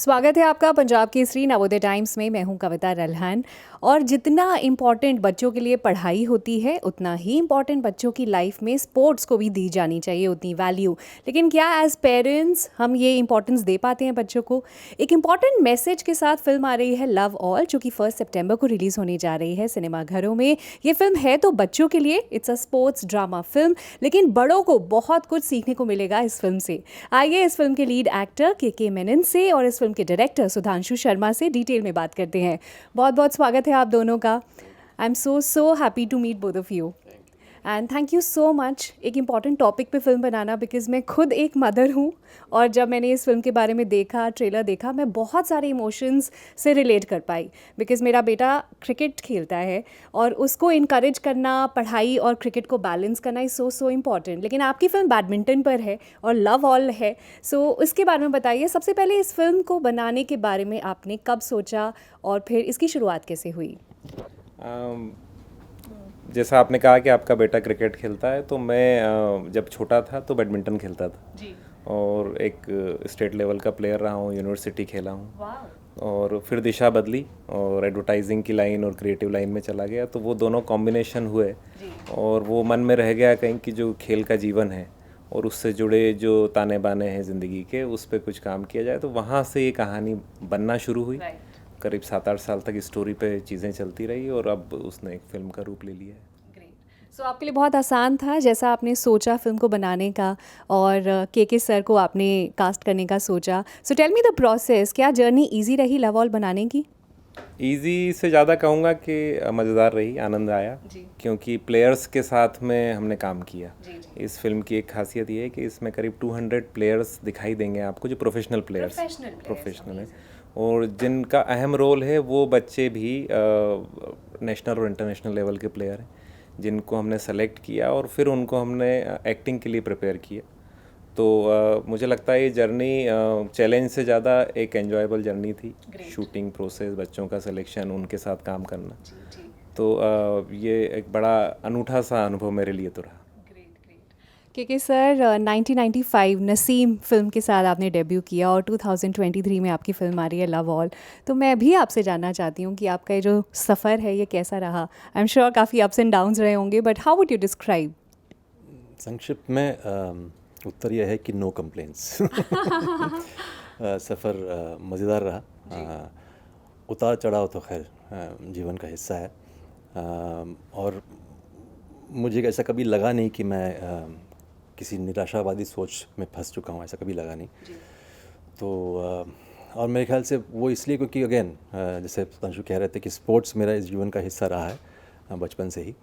स्वागत है आपका पंजाब केसरी नवोदय टाइम्स में। मैं हूं कविता रल्हन। और जितना इम्पॉर्टेंट बच्चों के लिए पढ़ाई होती है उतना ही इम्पॉर्टेंट बच्चों की लाइफ में स्पोर्ट्स को भी दी जानी चाहिए उतनी वैल्यू। लेकिन क्या एज पेरेंट्स हम ये इम्पोर्टेंस दे पाते हैं बच्चों को? एक इम्पॉर्टेंट मैसेज के साथ फिल्म आ रही है लव ऑल, जो कि 1 सितंबर को रिलीज़ होने जा रही है सिनेमाघरों में। ये फिल्म है तो बच्चों के लिए, it's a sports drama film, लेकिन बड़ों को बहुत कुछ सीखने को मिलेगा इस फिल्म से। आइए इस फिल्म के लीड एक्टर के मेनन से और इस फिल्म के डायरेक्टर सुधांशु शर्मा से डिटेल में बात करते हैं। बहुत बहुत स्वागत है आप दोनों का। I am so happy to meet both of you and thank you so much. एक इम्पॉर्टेंट टॉपिक पे फिल्म बनाना, बिकॉज मैं खुद एक मदर हूँ और जब मैंने इस फिल्म के बारे में देखा, ट्रेलर देखा, मैं बहुत सारे इमोशंस से रिलेट कर पाई। बिकॉज मेरा बेटा क्रिकेट खेलता है और उसको इनकरेज करना, पढ़ाई और क्रिकेट को बैलेंस करना इज़ सो इम्पॉर्टेंट। लेकिन आपकी फिल्म बैडमिंटन पर है और लव ऑल है, सो उसके बारे में बताइए। सबसे पहले इस फिल्म को बनाने के बारे में आपने कब सोचा और फिर इसकी शुरुआत कैसे हुई? जैसा आपने कहा कि आपका बेटा क्रिकेट खेलता है, तो मैं जब छोटा था तो बैडमिंटन खेलता था जी। और एक स्टेट लेवल का प्लेयर रहा हूँ, यूनिवर्सिटी खेला हूँ। वाह। और फिर दिशा बदली और एडवर्टाइजिंग की लाइन और क्रिएटिव लाइन में चला गया, तो वो दोनों कॉम्बिनेशन हुए और वो मन में रह गया कहीं कि जो खेल का जीवन है और उससे जुड़े जो ताने बाने हैं ज़िंदगी के, उस पर कुछ काम किया जाए। तो वहाँ से ये कहानी बनना शुरू हुई। करीब 7-8 साल तक स्टोरी पे चीज़ें चलती रही और अब उसने एक फ़िल्म का रूप ले लिया है। सो आपके लिए बहुत आसान था जैसा आपने सोचा फिल्म को बनाने का, और के सर को आपने कास्ट करने का सोचा। So tell me the process, क्या जर्नी इजी रही लव ऑल बनाने की? ईज़ी से ज़्यादा कहूँगा कि मज़ेदार रही, आनंद आया क्योंकि प्लेयर्स के साथ में हमने काम किया। इस फिल्म की एक खासियत ये है कि इसमें करीब 200 प्लेयर्स दिखाई देंगे आपको, जो प्रोफेशनल प्रोफेशनल हैं, और जिनका अहम रोल है वो बच्चे भी नेशनल और इंटरनेशनल लेवल के प्लेयर हैं, जिनको हमने सेलेक्ट किया और फिर उनको हमने एक्टिंग के लिए प्रिपेयर किया। तो मुझे लगता है ये जर्नी चैलेंज से ज़्यादा एक एन्जॉयबल जर्नी थी। शूटिंग प्रोसेस, बच्चों का सिलेक्शन, उनके साथ काम करना, तो ये एक बड़ा अनूठा सा अनुभव मेरे लिए तो रहा। के सर, 1995 नसीम फिल्म के साथ आपने डेब्यू किया और 2023 में आपकी फिल्म आ रही है लव ऑल। तो मैं भी आपसे जानना चाहती हूँ कि आपका ये जो सफ़र है ये कैसा रहा? आई एम श्योर काफ़ी अप्स एंड डाउन्स रहे होंगे, but how would you describe? संक्षिप्त में उत्तर यह है कि नो कंप्लेंट्स। सफ़र मज़ेदार रहा। उतार चढ़ाव तो खैर जीवन का हिस्सा है, और मुझे ऐसा कभी लगा नहीं कि मैं किसी निराशावादी सोच में फंस चुका हूँ, ऐसा कभी लगा नहीं। तो और मेरे ख्याल से वो इसलिए क्योंकि अगेन जैसे सुधांशु कह रहे थे कि स्पोर्ट्स मेरा इस जीवन का हिस्सा रहा है बचपन से ही।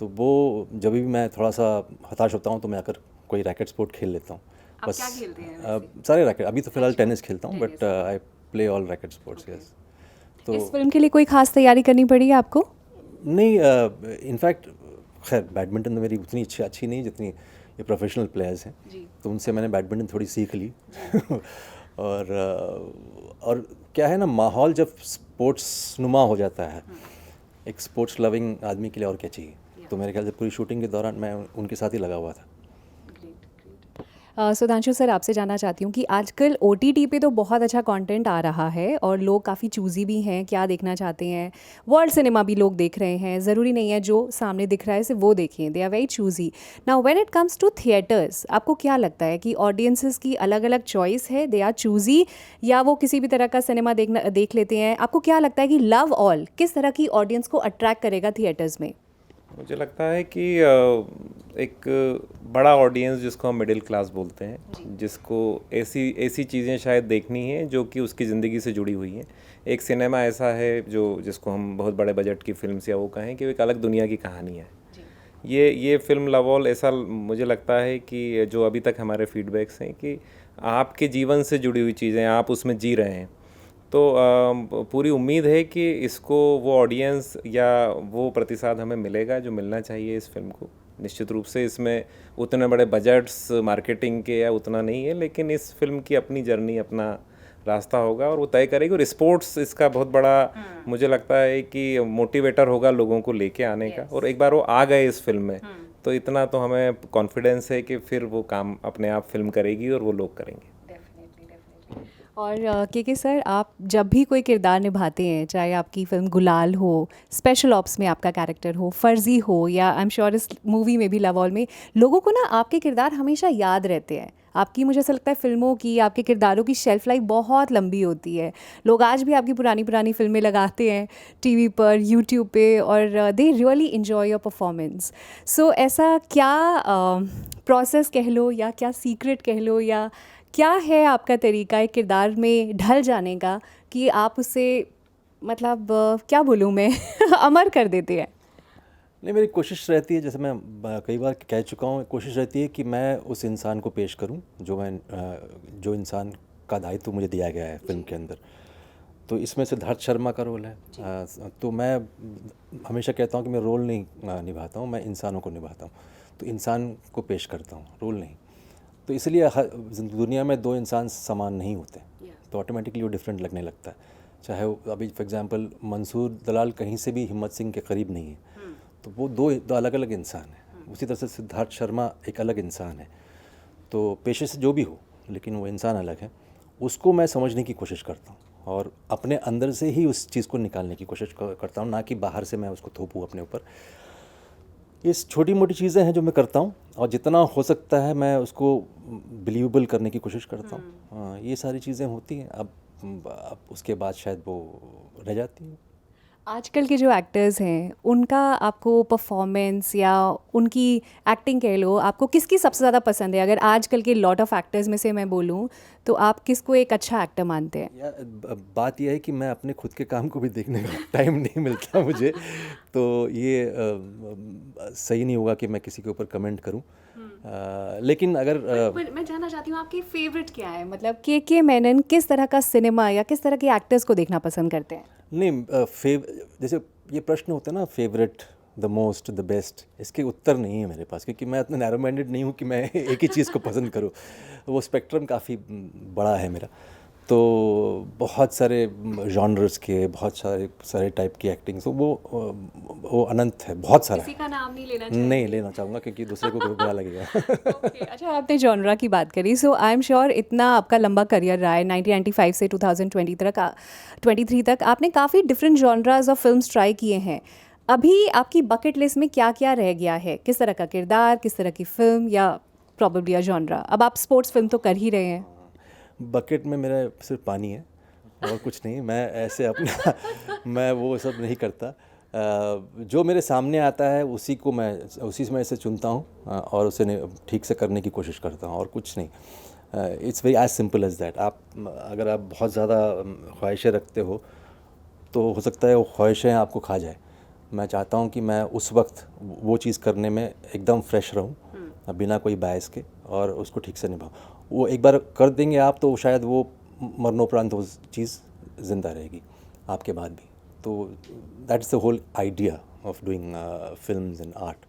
तो वो जब भी मैं थोड़ा सा हताश होता हूँ तो मैं आकर कोई रैकेट स्पोर्ट खेल लेता हूँ। बस क्या खेलते हैं? सारे रैकेट, अभी तो फ़िलहाल टेनिस खेलता हूँ, but I play all racket sports. Yes. तो इस फिल्म के लिए कोई खास तैयारी करनी पड़ी आपको? नहीं, इनफैक्ट खैर बैडमिंटन तो मेरी उतनी अच्छी नहीं जितनी ये प्रोफेशनल प्लेयर्स हैं, तो उनसे मैंने बैडमिंटन थोड़ी सीख ली। और क्या है ना, माहौल जब स्पोर्ट्स नुमा हो जाता है, एक स्पोर्ट्स लविंग आदमी के लिए और क्या चाहिए। तो मेरे ख्याल से पूरी शूटिंग के दौरान मैं उनके साथ ही लगा हुआ था। सुधांशु सर, आपसे जानना चाहती हूँ कि आजकल OTT पे तो बहुत अच्छा कंटेंट आ रहा है और लोग काफ़ी चूज़ी भी हैं क्या देखना चाहते हैं। वर्ल्ड सिनेमा भी लोग देख रहे हैं, ज़रूरी नहीं है जो सामने दिख रहा है सिर्फ वो देखें। They are very choosy. Now when it comes to theatres, आपको क्या लगता है कि ऑडियंसेस की अलग अलग चॉइस है, दे आर चूज़ी, या वो किसी भी तरह का सिनेमा देख लेते हैं? आपको क्या लगता है कि लव ऑल किस तरह की ऑडियंस को अट्रैक्ट करेगा थिएटर्स में? मुझे लगता है कि एक बड़ा ऑडियंस जिसको हम मिडिल क्लास बोलते हैं, जिसको ऐसी ऐसी चीज़ें शायद देखनी है जो कि उसकी ज़िंदगी से जुड़ी हुई हैं। एक सिनेमा ऐसा है जो जिसको हम बहुत बड़े बजट की फिल्म से वो कहें कि एक अलग दुनिया की कहानी है। ये फिल्म लव ऑल ऐसा मुझे लगता है कि जो अभी तक हमारे फीडबैक्स हैं कि आपके जीवन से जुड़ी हुई चीज़ें आप उसमें जी रहे हैं। तो पूरी उम्मीद है कि इसको वो ऑडियंस या वो प्रतिसाद हमें मिलेगा जो मिलना चाहिए इस फिल्म को। निश्चित रूप से इसमें उतने बड़े बजट्स मार्केटिंग के या उतना नहीं है, लेकिन इस फिल्म की अपनी जर्नी, अपना रास्ता होगा और वो तय करेगी। और स्पोर्ट्स इसका बहुत बड़ा मुझे लगता है कि मोटिवेटर होगा लोगों को लेके आने का। और एक बार वो आ गए इस फिल्म में तो इतना तो हमें कॉन्फिडेंस है कि फिर वो काम अपने आप फिल्म करेगी और वो लोग करेंगे। और के सर, आप जब भी कोई किरदार निभाते हैं, चाहे आपकी फ़िल्म गुलाल हो, स्पेशल ऑप्स में आपका कैरेक्टर हो, फ़र्ज़ी हो, या आई एम श्योर इस मूवी में भी लव ऑल में, लोगों को ना आपके किरदार हमेशा याद रहते हैं। आपकी, मुझे ऐसा लगता है, फ़िल्मों की, आपके किरदारों की शेल्फ़ लाइफ बहुत लंबी होती है। लोग आज भी आपकी पुरानी पुरानी फ़िल्में लगाते हैं टीवी पर, यूट्यूब पे, और they really enjoy your performance. So ऐसा क्या प्रोसेस कह लो, या क्या सीक्रेट कह लो, या क्या है आपका तरीका एक किरदार में ढल जाने का, कि आप उसे, मतलब क्या बोलूँ मैं, अमर कर देते हैं? नहीं, मेरी कोशिश रहती है, जैसे मैं कई बार कह चुका हूँ, कोशिश रहती है कि मैं उस इंसान को पेश करूँ जो इंसान का दायित्व मुझे दिया गया है फ़िल्म के अंदर। तो इसमें सिद्धार्थ शर्मा का रोल है। तो मैं हमेशा कहता हूँ कि मैं रोल नहीं निभाता हूँ, मैं इंसानों को निभाता हूँ। तो इंसान को पेश करता हूँ, रोल नहीं। तो इसलिए दुनिया में दो इंसान समान नहीं होते, तो ऑटोमेटिकली वो डिफरेंट लगने लगता है। चाहे वो अभी फॉर एग्जांपल मंसूर दलाल कहीं से भी हिम्मत सिंह के करीब नहीं है, तो वो दो अलग अलग इंसान हैं। उसी तरह से सिद्धार्थ शर्मा एक अलग इंसान है। तो पेशे से जो भी हो, लेकिन वो इंसान अलग है। उसको मैं समझने की कोशिश करता हूँ और अपने अंदर से ही उस चीज़ को निकालने की कोशिश करता हूँ, ना कि बाहर से मैं उसको थोपूँ अपने ऊपर। ये छोटी मोटी चीज़ें हैं जो मैं करता हूँ, और जितना हो सकता है मैं उसको बिलीवेबल करने की कोशिश करता हूँ। हाँ, ये सारी चीज़ें होती हैं। अब उसके बाद शायद वो रह जाती हैं। आजकल के जो एक्टर्स हैं, उनका आपको परफॉर्मेंस या उनकी एक्टिंग कह लो, आपको किसकी सबसे ज़्यादा पसंद है? अगर आजकल के लॉट ऑफ एक्टर्स में से मैं बोलूँ, तो आप किसको एक अच्छा एक्टर मानते हैं? बात यह है कि मैं अपने खुद के काम को भी देखने का टाइम नहीं मिलता मुझे, तो ये सही नहीं होगा कि मैं किसी के ऊपर कमेंट करूं। लेकिन अगर पर मैं जानना चाहती हूँ, आपकी फेवरेट क्या है? मतलब के मेनन किस तरह का सिनेमा या किस तरह के एक्टर्स को देखना पसंद करते हैं? नहीं, जैसे ये प्रश्न होता है ना, favourite, the most, the best, इसके उत्तर नहीं है मेरे पास, क्योंकि मैं इतना नैरो माइंडेड नहीं हूँ कि मैं एक ही चीज़ को पसंद करूँ। वो स्पेक्ट्रम काफ़ी बड़ा है मेरा। तो बहुत सारे जॉनर्स के, बहुत सारे टाइप की एक्टिंग, तो वो अनंत है, बहुत सारा किसी है। का नाम नहीं लेना चाहिए? नहीं लेना चाहूँगा, क्योंकि दूसरे को बुरा लगेगा। ओके, अच्छा, आपने जॉनरा की बात करी, सो आई एम श्योर इतना आपका लंबा करियर रहा है, 1995 से 2020 तक, 23 तक आपने काफ़ी different genres of films try किए हैं। अभी आपकी बकेट लिस्ट में क्या क्या रह गया है? किस तरह का किरदार, किस तरह की फिल्म, या प्रॉबेबली अ जॉनरा? अब आप स्पोर्ट्स फिल्म तो कर ही रहे हैं। बकेट में मेरा सिर्फ पानी है और कुछ नहीं। मैं ऐसे अपना मैं वो सब नहीं करता। जो मेरे सामने आता है उसी में से चुनता हूँ, और उसे ठीक से करने की कोशिश करता हूँ, और कुछ नहीं। It's very as simple as that. अगर आप बहुत ज़्यादा ख्वाहिशें रखते हो, तो हो सकता है वो ख्वाहिशें आपको खा जाए। मैं चाहता हूँ कि मैं उस वक्त वो चीज़ करने में एकदम फ्रेश रहूँ, बिना कोई बायस के, और उसको ठीक से निभाऊँ। वो एक बार कर देंगे आप, तो शायद वो मरणोपरांत वो चीज़ ज़िंदा रहेगी आपके बाद भी। तो that's the whole idea of doing films and art.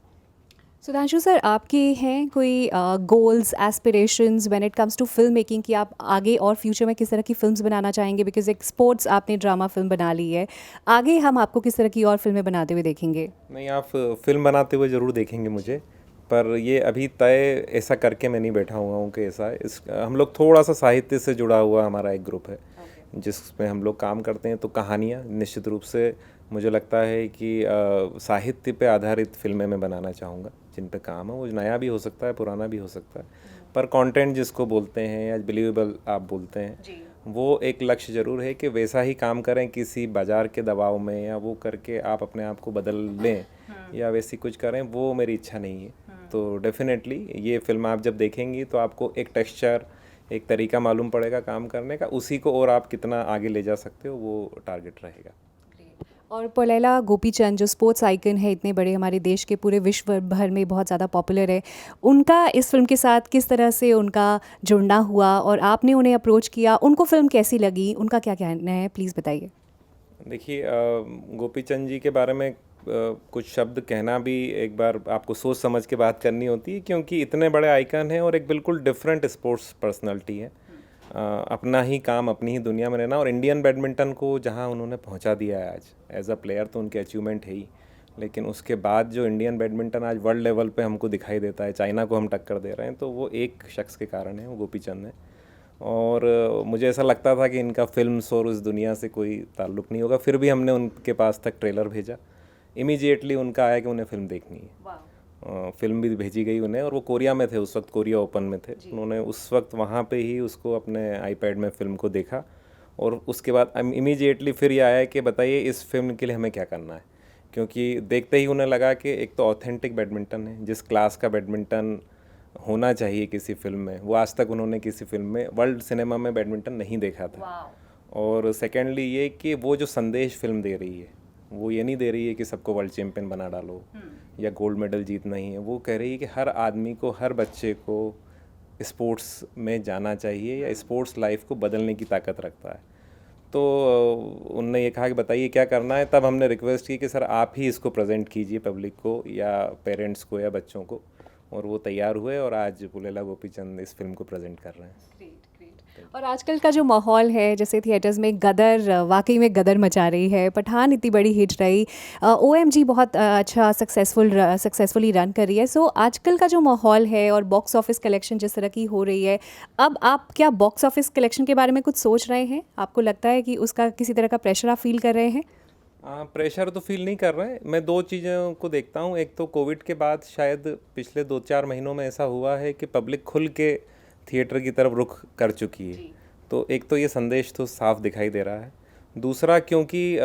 Sudhanshu sir, आपके हैं कोई goals, aspirations when it comes to film making, कि आप आगे और फ्यूचर में किस तरह की फिल्म्स बनाना चाहेंगे? बिकॉज एक स्पोर्ट्स आपने ड्रामा फिल्म बना ली है, आगे हम आपको किस तरह की और फिल्में बनाते हुए देखेंगे? नहीं, आप फिल्म बनाते हुए ज़रूर देखेंगे मुझे, पर ये अभी तय ऐसा करके मैं नहीं बैठा हुआ हूँ कि ऐसा हम लोग थोड़ा सा साहित्य से जुड़ा हुआ हमारा एक ग्रुप है, जिसमें हम लोग काम करते हैं। तो कहानियाँ निश्चित रूप से मुझे लगता है कि साहित्य पे आधारित फिल्में मैं बनाना चाहूँगा, जिन पे काम है। वो नया भी हो सकता है, पुराना भी हो सकता है, पर कंटेंट जिसको बोलते हैं या बिलीवेबल आप बोलते हैं, वो एक लक्ष्य ज़रूर है कि वैसा ही काम करें किसी बाज़ार के दबाव में, या वो करके आप अपने आप को बदल लें या वैसी कुछ करें, वो मेरी इच्छा नहीं है। तो डेफिनेटली ये फिल्म आप जब देखेंगी तो आपको एक टेक्सचर, एक तरीका मालूम पड़ेगा काम करने का। उसी को और आप कितना आगे ले जा सकते हो, वो टारगेट रहेगा। और पोलेला गोपीचंद, जो स्पोर्ट्स आइकन है, इतने बड़े, हमारे देश के पूरे विश्व भर में बहुत ज़्यादा पॉपुलर है, उनका इस फिल्म के साथ किस तरह से उनका जुड़ना हुआ, और आपने उन्हें अप्रोच किया, उनको फिल्म कैसी लगी, उनका क्या कहना है, प्लीज़ बताइए। देखिए, गोपीचंद जी के बारे में कुछ शब्द कहना भी एक बार आपको सोच समझ के बात करनी होती है, क्योंकि इतने बड़े आइकन हैं और एक बिल्कुल डिफरेंट स्पोर्ट्स पर्सनालिटी है। अपना ही काम, अपनी ही दुनिया में रहना, और इंडियन बैडमिंटन को जहां उन्होंने पहुंचा दिया है आज, एज अ प्लेयर तो उनके अचीवमेंट है ही, लेकिन उसके बाद जो इंडियन बैडमिंटन आज वर्ल्ड लेवल पे हमको दिखाई देता है, चाइना को हम टक्कर दे रहे हैं, तो वो एक शख्स के कारण है, वो गोपीचंद है। और मुझे ऐसा लगता था कि इनका फिल्म्स और उस दुनिया से कोई ताल्लुक़ नहीं होगा, फिर भी हमने उनके पास तक ट्रेलर भेजा। इमीडिएटली उनका आया कि उन्हें फ़िल्म देखनी है। फ़िल्म भी भेजी गई उन्हें, और वो कोरिया में थे उस वक्त, कोरिया ओपन में थे। उन्होंने उस वक्त वहाँ पे ही उसको अपने आईपैड में फ़िल्म को देखा, और उसके बाद इमीडिएटली फिर ये आया कि बताइए इस फिल्म के लिए हमें क्या करना है, क्योंकि देखते ही उन्हें लगा कि एक तो ऑथेंटिक बैडमिंटन है, जिस क्लास का बैडमिंटन होना चाहिए किसी फिल्म में, वो आज तक उन्होंने किसी फिल्म में, वर्ल्ड सिनेमा में बैडमिंटन नहीं देखा था। और सेकेंडली ये कि वो जो संदेश फिल्म दे रही है, वो ये नहीं दे रही है कि सबको वर्ल्ड चैम्पियन बना डालो या गोल्ड मेडल जीतना ही है। वो कह रही है कि हर आदमी को, हर बच्चे को स्पोर्ट्स में जाना चाहिए, या स्पोर्ट्स लाइफ को बदलने की ताकत रखता है। तो उनने ये कहा कि बताइए क्या करना है। तब हमने रिक्वेस्ट की कि सर आप ही इसको प्रेजेंट कीजिए पब्लिक को, या पेरेंट्स को, या बच्चों को, और वो तैयार हुए, और आज पुलेला गोपीचंद इस फिल्म को प्रेजेंट कर रहे हैं। और आजकल का जो माहौल है, जैसे थिएटर्स में गदर, वाकई में गदर मचा रही है। पठान इतनी बड़ी हिट रही, OMG बहुत अच्छा सक्सेसफुली रन कर रही है। सो आजकल का जो माहौल है और बॉक्स ऑफिस कलेक्शन जिस तरह की हो रही है, अब आप क्या बॉक्स ऑफिस कलेक्शन के बारे में कुछ सोच रहे हैं? आपको लगता है कि उसका किसी तरह का प्रेशर आप फील कर रहे हैं? प्रेशर तो फील नहीं कर रहे हैं। मैं दो चीज़ों को देखता हूँ। एक तो कोविड के बाद शायद पिछले 2-4 महीनों में ऐसा हुआ है कि पब्लिक खुल के थिएटर की तरफ रुख कर चुकी है। तो एक तो ये संदेश तो साफ दिखाई दे रहा है। दूसरा, क्योंकि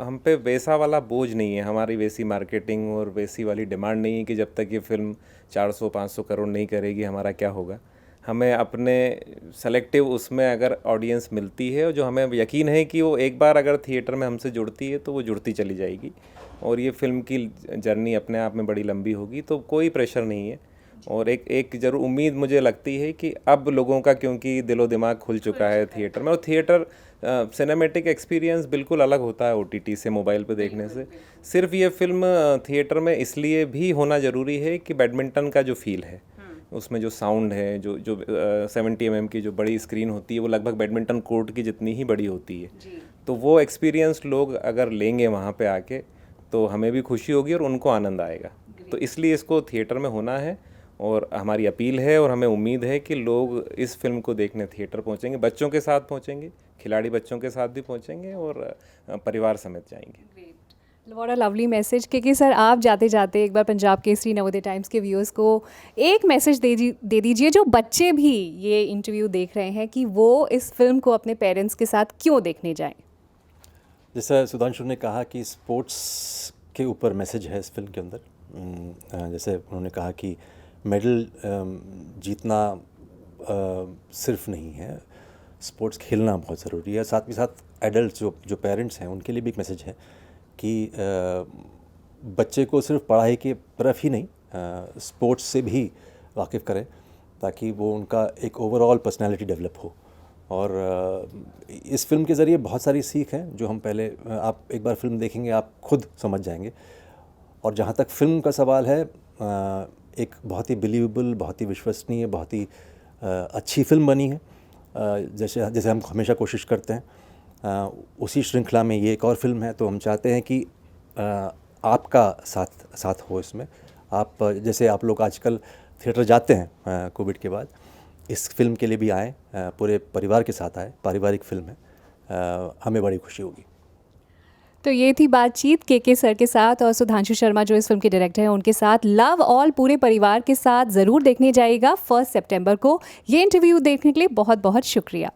हम पे वैसा वाला बोझ नहीं है, हमारी वैसी मार्केटिंग और वैसी वाली डिमांड नहीं है कि जब तक ये फिल्म 400-500 करोड़ नहीं करेगी हमारा क्या होगा। हमें अपने सेलेक्टिव उसमें अगर ऑडियंस मिलती है, और जो हमें यकीन है कि वो एक बार अगर थिएटर में हमसे जुड़ती है तो वो जुड़ती चली जाएगी, और ये फिल्म की जर्नी अपने आप में बड़ी लंबी होगी। तो कोई प्रेशर नहीं है। और एक ज़रूर उम्मीद मुझे लगती है कि अब लोगों का, क्योंकि दिलो दिमाग खुल चुका है थिएटर में, और थिएटर सिनेमैटिक एक्सपीरियंस बिल्कुल अलग होता है OTT से, मोबाइल पे देखने से। सिर्फ ये फिल्म थिएटर में इसलिए भी होना ज़रूरी है कि बैडमिंटन का जो फील है, उसमें जो साउंड है, जो 70 mm की जो बड़ी स्क्रीन होती है, वो लगभग बैडमिंटन कोर्ट की जितनी ही बड़ी होती है। तो वो एक्सपीरियंस लोग अगर लेंगे वहाँ पे आके, तो हमें भी खुशी होगी और उनको आनंद आएगा। तो इसलिए इसको थिएटर में होना है, और हमारी अपील है, और हमें उम्मीद है कि लोग इस फिल्म को देखने थिएटर पहुंचेंगे, बच्चों के साथ पहुंचेंगे, खिलाड़ी बच्चों के साथ भी पहुंचेंगे, और परिवार समेत जाएंगे। What a lovely message. क्योंकि सर आप जाते जाते एक बार पंजाब केसरी, नवोदय टाइम्स के व्यूअर्स को एक मैसेज दे दीजिए, जो बच्चे भी ये इंटरव्यू देख रहे हैं, कि वो इस फिल्म को अपने पेरेंट्स के साथ क्यों देखने जाएं। जैसा सुधांशु ने कहा कि स्पोर्ट्स के ऊपर मैसेज है इस फिल्म के अंदर। जैसे उन्होंने कहा कि मेडल जीतना सिर्फ नहीं है, स्पोर्ट्स खेलना बहुत ज़रूरी है। साथ ही साथ एडल्ट जो पेरेंट्स हैं, उनके लिए भी एक मैसेज है कि बच्चे को सिर्फ पढ़ाई की तरफ ही नहीं, स्पोर्ट्स से भी वाकिफ़ करें, ताकि वो उनका एक ओवरऑल पर्सनालिटी डेवलप हो। और इस फिल्म के ज़रिए बहुत सारी सीख हैं जो हम पहले, आप एक बार फिल्म देखेंगे आप खुद समझ जाएंगे। और जहाँ तक फिल्म का सवाल है, एक बहुत ही बिलीवेबल, बहुत ही विश्वसनीय, बहुत ही अच्छी फिल्म बनी है। जैसे हम हमेशा कोशिश करते हैं, उसी श्रृंखला में ये एक और फिल्म है। तो हम चाहते हैं कि आपका साथ हो इसमें। आप जैसे आप लोग आजकल थिएटर जाते हैं कोविड के बाद, इस फिल्म के लिए भी आएँ, पूरे परिवार के साथ आए। पारिवारिक फिल्म है, हमें बड़ी खुशी होगी। तो ये थी बातचीत के सर के साथ और सुधांशु शर्मा जो इस फिल्म के डायरेक्टर हैं उनके साथ। लव ऑल पूरे परिवार के साथ ज़रूर देखने जाइएगा 1 सितंबर को। ये इंटरव्यू देखने के लिए बहुत बहुत शुक्रिया।